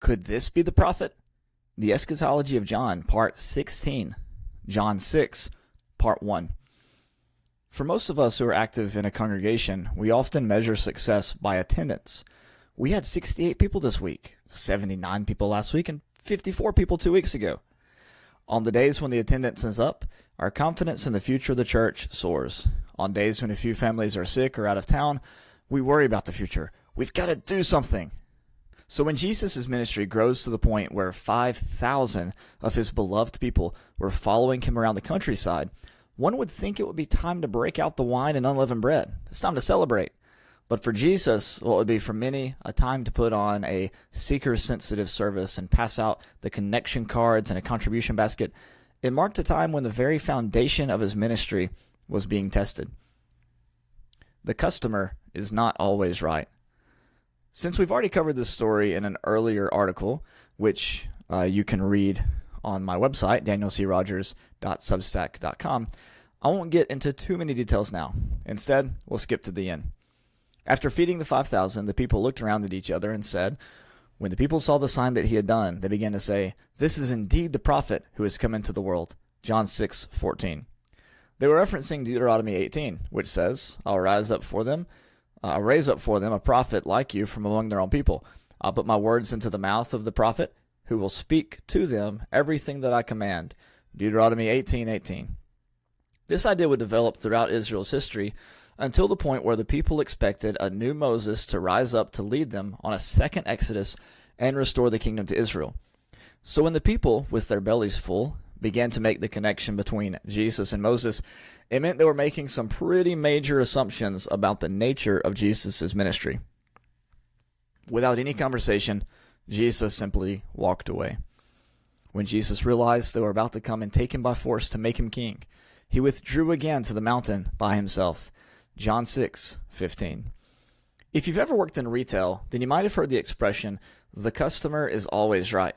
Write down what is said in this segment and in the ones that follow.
Could this be the prophet? The Eschatology of John, Part 16, John 6, Part 1. For most of us who are active in a congregation, we often measure success by attendance. We had 68 people this week, 79 people last week, and 54 people 2 weeks ago. On the days when the attendance is up, our confidence in the future of the church soars. On days when a few families are sick or out of town, we worry about the future. We've got to do something. So when Jesus' ministry grows to the point where 5,000 of his beloved people were following him around the countryside, one would think it would be time to break out the wine and unleavened bread. It's time to celebrate. But for Jesus, what would be for many a time to put on a seeker-sensitive service and pass out the connection cards and a contribution basket, it marked a time when the very foundation of his ministry was being tested. The customer is not always right. Since we've already covered this story in an earlier article, which you can read on my website, danielcrogers.substack.com, I won't get into too many details now. Instead, we'll skip to the end. After feeding the 5,000, the people looked around at each other and said, when the people saw the sign that he had done, they began to say, "This is indeed the prophet who has come into the world." John 6:14. They were referencing Deuteronomy 18, which says, I'll raise up for them a prophet like you from among their own people. I'll put my words into the mouth of the prophet, who will speak to them everything that I command. Deuteronomy 18:18. This idea would develop throughout Israel's history until the point where the people expected a new Moses to rise up to lead them on a second Exodus and restore the kingdom to Israel. So when the people, with their bellies full, began to make the connection between Jesus and Moses, it meant they were making some pretty major assumptions about the nature of Jesus' ministry. Without any conversation, Jesus simply walked away. When Jesus realized they were about to come and take him by force to make him king, he withdrew again to the mountain by himself. John 6:15. If you've ever worked in retail, then you might have heard the expression, the customer is always right.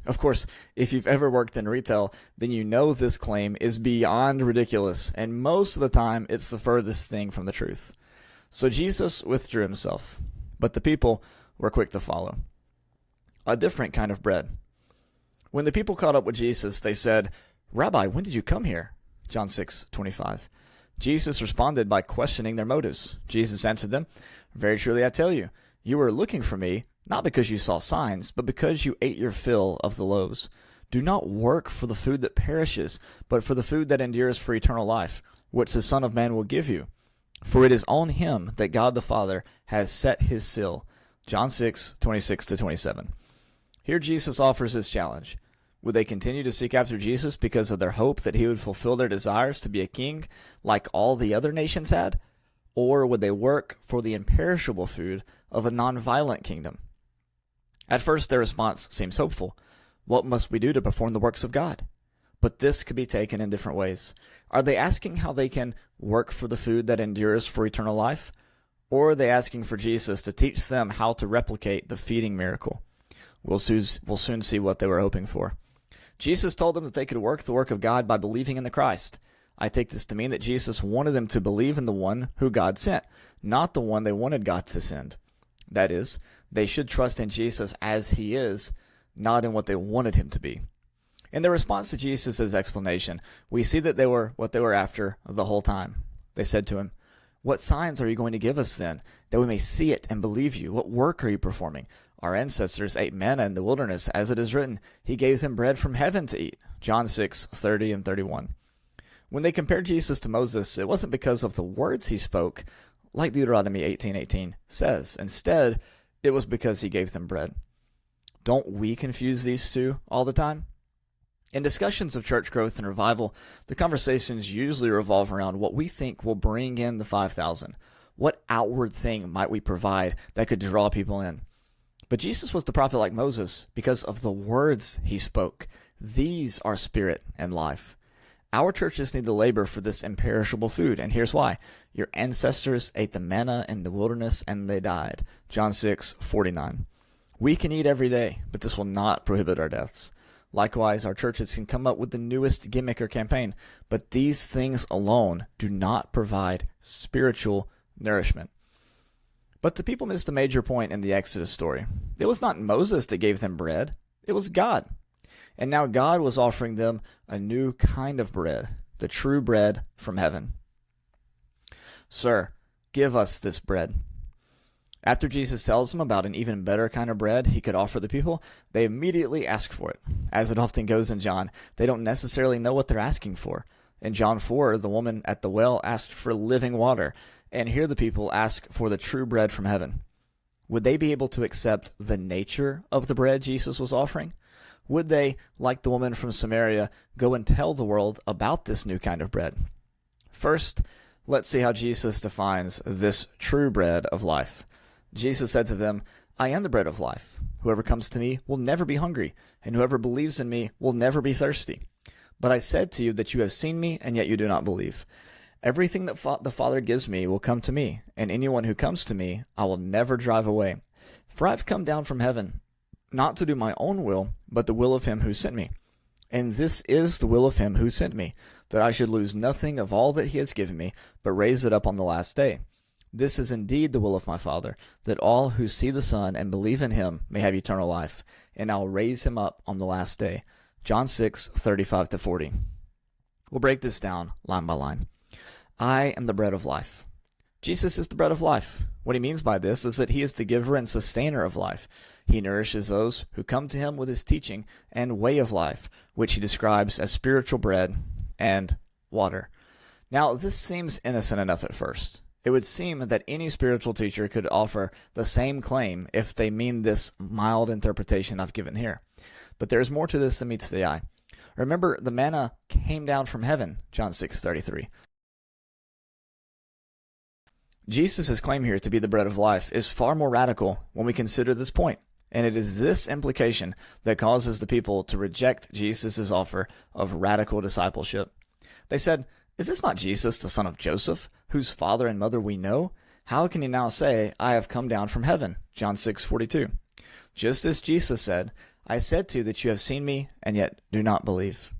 Of course, if you've ever worked in retail, then you know this claim is beyond ridiculous, and most of the time it's the furthest thing from the truth. So Jesus withdrew himself, but the people were quick to follow. A different kind of bread. When the people caught up with Jesus, they said, "Rabbi, when did you come here?" John 6:25. Jesus responded by questioning their motives. Jesus answered them, "Very truly I tell you, you were looking for me, not because you saw signs, but because you ate your fill of the loaves. Do not work for the food that perishes, but for the food that endures for eternal life, which the Son of Man will give you. For it is on him that God the Father has set his seal." John 6:26-27. Here Jesus offers his challenge. Would they continue to seek after Jesus because of their hope that he would fulfill their desires to be a king like all the other nations had? Or would they work for the imperishable food of a non-violent kingdom? At first, their response seems hopeful. What must we do to perform the works of God? But this could be taken in different ways. Are they asking how they can work for the food that endures for eternal life? Or are they asking for Jesus to teach them how to replicate the feeding miracle? We'll soon see what they were hoping for. Jesus told them that they could work the work of God by believing in the Christ. I take this to mean that Jesus wanted them to believe in the one who God sent, not the one they wanted God to send. That is, they should trust in Jesus as he is, not in what they wanted him to be. In their response to Jesus' explanation, we see that they were what they were after the whole time. They said to him, "What signs are you going to give us then, that we may see it and believe you? What work are you performing? Our ancestors ate manna in the wilderness, as it is written, he gave them bread from heaven to eat." John 6:30-31. When they compared Jesus to Moses, it wasn't because of the words he spoke, like Deuteronomy 18:18 says. Instead, it was because he gave them bread. Don't we confuse these two all the time? In discussions of church growth and revival, the conversations usually revolve around what we think will bring in the 5,000. What outward thing might we provide that could draw people in? But Jesus was the prophet like Moses because of the words he spoke. These are spirit and life. Our churches need to labor for this imperishable food, and here's why. Your ancestors ate the manna in the wilderness and they died. John 6:49. We can eat every day, but this will not prohibit our deaths. Likewise, our churches can come up with the newest gimmick or campaign, but these things alone do not provide spiritual nourishment. But the people missed a major point in the Exodus story. It was not Moses that gave them bread. It was God. And now God was offering them a new kind of bread, the true bread from heaven. Sir, give us this bread. After Jesus tells them about an even better kind of bread he could offer the people, they immediately ask for it. As it often goes in John, they don't necessarily know what they're asking for. In John 4, the woman at the well asked for living water, and here the people ask for the true bread from heaven. Would they be able to accept the nature of the bread Jesus was offering? Would they, like the woman from Samaria, go and tell the world about this new kind of bread? First, let's see how Jesus defines this true bread of life. Jesus said to them, I am the bread of life. Whoever comes to me will never be hungry, and whoever believes in me will never be thirsty. But I said to you that you have seen me, and yet you do not believe. Everything that the Father gives me will come to me, and anyone who comes to me I will never drive away. For I have come down from heaven, not to do my own will, but the will of him who sent me. And this is the will of him who sent me, that I should lose nothing of all that he has given me, but raise it up on the last day. This is indeed the will of my Father, that all who see the Son and believe in him may have eternal life, and I will raise him up on the last day. John 6:35-40. We'll break this down line by line. I am the bread of life. Jesus is the bread of life. What he means by this is that he is the giver and sustainer of life. He nourishes those who come to him with his teaching and way of life, which he describes as spiritual bread and water. Now, this seems innocent enough at first. It would seem that any spiritual teacher could offer the same claim if they mean this mild interpretation I've given here. But there's more to this than meets the eye. Remember, the manna came down from heaven, John 6:33. Jesus' claim here to be the bread of life is far more radical when we consider this point, and it is this implication that causes the people to reject Jesus' offer of radical discipleship. They said, is this not Jesus, the son of Joseph, whose father and mother we know? How can he now say, I have come down from heaven? John 6:42. Just as Jesus said, I said to you that you have seen me, and yet do not believe.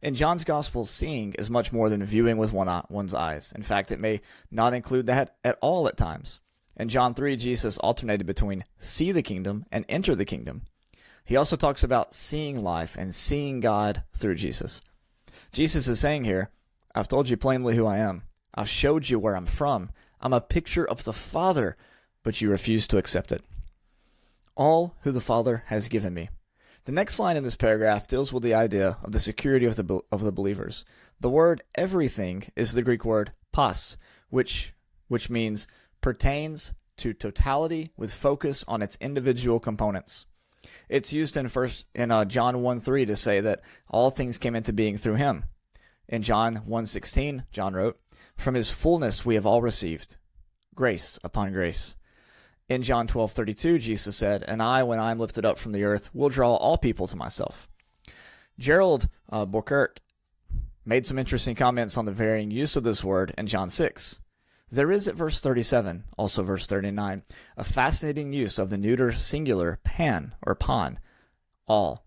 In John's Gospel, seeing is much more than viewing with one's eyes. In fact, it may not include that at all at times. In John 3, Jesus alternated between see the kingdom and enter the kingdom. He also talks about seeing life and seeing God through Jesus. Jesus is saying here, I've told you plainly who I am. I've showed you where I'm from. I'm a picture of the Father, but you refuse to accept it. All who the Father has given me. The next line in this paragraph deals with the idea of the security of the believers. The word everything is the Greek word pas, which means pertains to totality with focus on its individual components. It's used in John 1:3 to say that all things came into being through him. In John 1:16, John wrote, from his fullness we have all received grace upon grace. In John 12:32, Jesus said, and I, when I am lifted up from the earth, will draw all people to myself. Gerald Burkert made some interesting comments on the varying use of this word in John 6. There is at verse 37, also verse 39, a fascinating use of the neuter singular pan or pan, all.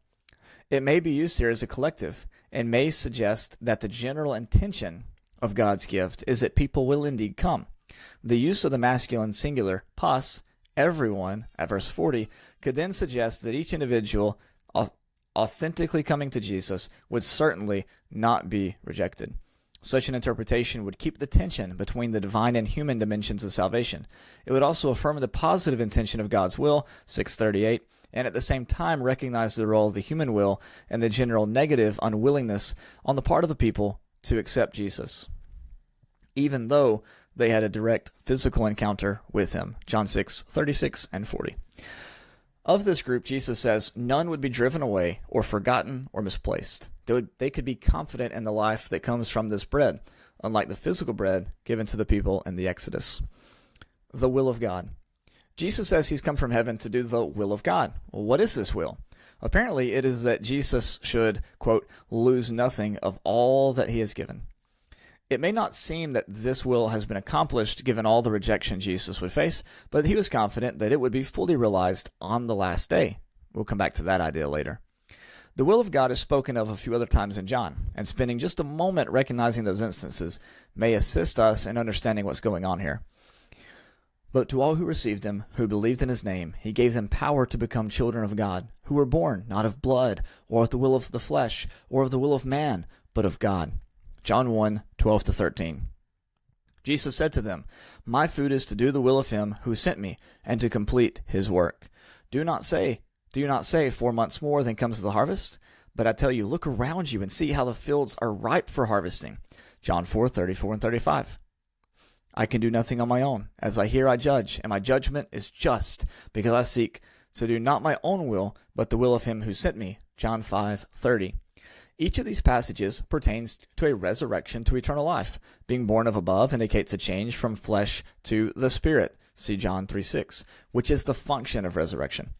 It may be used here as a collective and may suggest that the general intention of God's gift is that people will indeed come. The use of the masculine singular pas, everyone, at verse 40, could then suggest that each individual authentically coming to Jesus would certainly not be rejected. Such an interpretation would keep the tension between the divine and human dimensions of salvation. It would also affirm the positive intention of God's will, 6:38, and at the same time recognize the role of the human will and the general negative unwillingness on the part of the people to accept Jesus, even though they had a direct physical encounter with him. John 6:36-40. Of this group, Jesus says none would be driven away or forgotten or misplaced. They could be confident in the life that comes from this bread, unlike the physical bread given to the people in the Exodus. The will of God. Jesus says he's come from heaven to do the will of God. Well, what is this will? Apparently, it is that Jesus should, quote, lose nothing of all that he has given. It may not seem that this will has been accomplished given all the rejection Jesus would face, but he was confident that it would be fully realized on the last day. We'll come back to that idea later. The will of God is spoken of a few other times in John, and spending just a moment recognizing those instances may assist us in understanding what's going on here. But to all who received him, who believed in his name, he gave them power to become children of God, who were born not of blood, or of the will of the flesh, or of the will of man, but of God. John 1:12-13. Jesus said to them, My food is to do the will of him who sent me, and to complete his work. Do you not say, 4 months more, then comes the harvest? But I tell you, look around you and see how the fields are ripe for harvesting. John 4:34-35. I can do nothing on my own. As I hear, I judge, and my judgment is just, because I seek to do not my own will, but the will of him who sent me. John 5:30. Each of these passages pertains to a resurrection to eternal life. Being born of above indicates a change from flesh to the spirit. See John 3:6, which is the function of resurrection.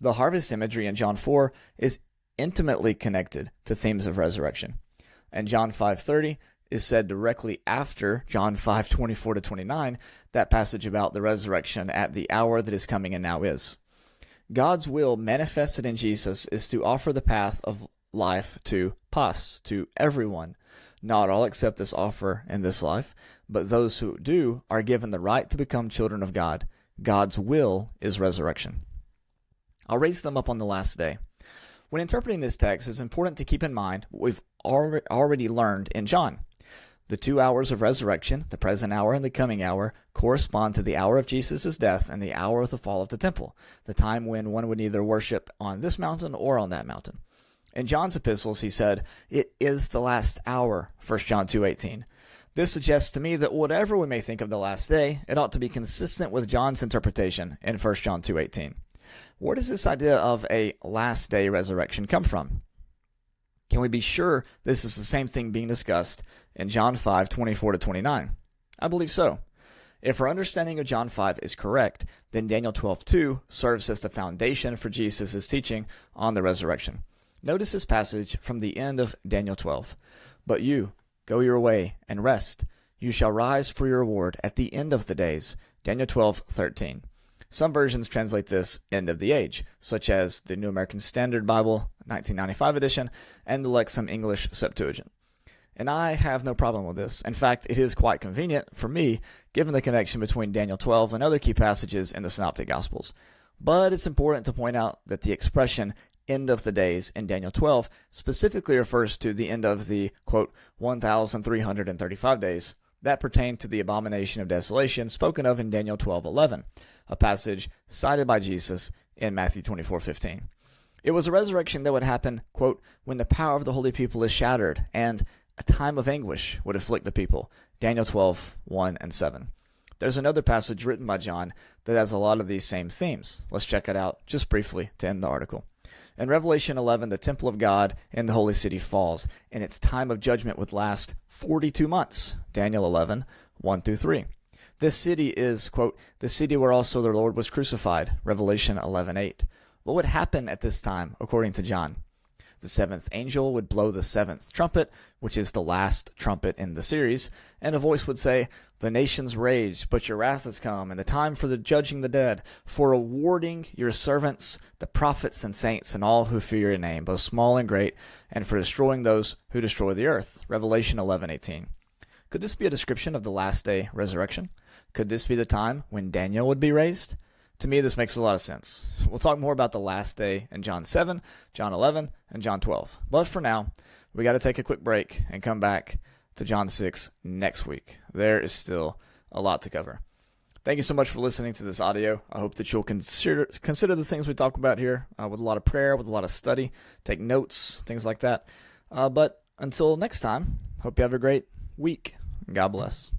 The harvest imagery in John 4 is intimately connected to themes of resurrection. And John 5:30 is said directly after John 5:24-29, that passage about the resurrection at the hour that is coming and now is. God's will manifested in Jesus is to offer the path of life to everyone. Not all accept this offer in this life, but those who do are given the right to become children of God. God's will is resurrection. I'll raise them up on the last day. When interpreting this text, it's important to keep in mind what we've already learned in John. The 2 hours of resurrection, the present hour and the coming hour, correspond to the hour of Jesus' death and the hour of the fall of the temple, the time when one would either worship on this mountain or on that mountain. In John's epistles, he said, it is the last hour, 1 John 2:18. This suggests to me that whatever we may think of the last day, it ought to be consistent with John's interpretation in 1 John 2:18. Where does this idea of a last day resurrection come from? Can we be sure this is the same thing being discussed in John 5:24-29? I believe so. If our understanding of John 5 is correct, then Daniel 12:2 serves as the foundation for Jesus' teaching on the resurrection. Notice this passage from the end of Daniel 12. But you, go your way and rest. You shall rise for your reward at the end of the days. Daniel 12:13. Some versions translate this end of the age, such as the New American Standard Bible, 1995 edition, and the Lexham English Septuagint. And I have no problem with this. In fact, it is quite convenient for me, given the connection between Daniel 12 and other key passages in the Synoptic Gospels. But it's important to point out that the expression end of the days in Daniel 12 specifically refers to the end of the, quote, 1,335 days that pertain to the abomination of desolation spoken of in Daniel 12:11, a passage cited by Jesus in Matthew 24:15. It was a resurrection that would happen, quote, when the power of the holy people is shattered, and a time of anguish would afflict the people. Daniel 12:1 and 7. There's another passage written by John that has a lot of these same themes. Let's check it out just briefly to end the article. In Revelation 11, the temple of God in the holy city falls, and its time of judgment would last 42 months. Daniel 11:1-3. This city is, quote, the city where also the Lord was crucified. Revelation 11:8. What would happen at this time, according to John? The seventh angel would blow the seventh trumpet, which is the last trumpet in the series, and a voice would say, the nations rage, but your wrath has come, and the time for the judging the dead, for rewarding your servants, the prophets and saints, and all who fear your name, both small and great, and for destroying those who destroy the earth. Revelation 11:18. Could this be a description of the last day resurrection? Could this be the time when Daniel would be raised? To me, this makes a lot of sense. We'll talk more about the last day in John 7, John 11, and John 12. But for now, we got to take a quick break and come back to John 6 next week. There is still a lot to cover. Thank you so much for listening to this audio. I hope that you'll consider the things we talk about here with a lot of prayer, with a lot of study, take notes, things like that. But until next time, hope you have a great week. God bless.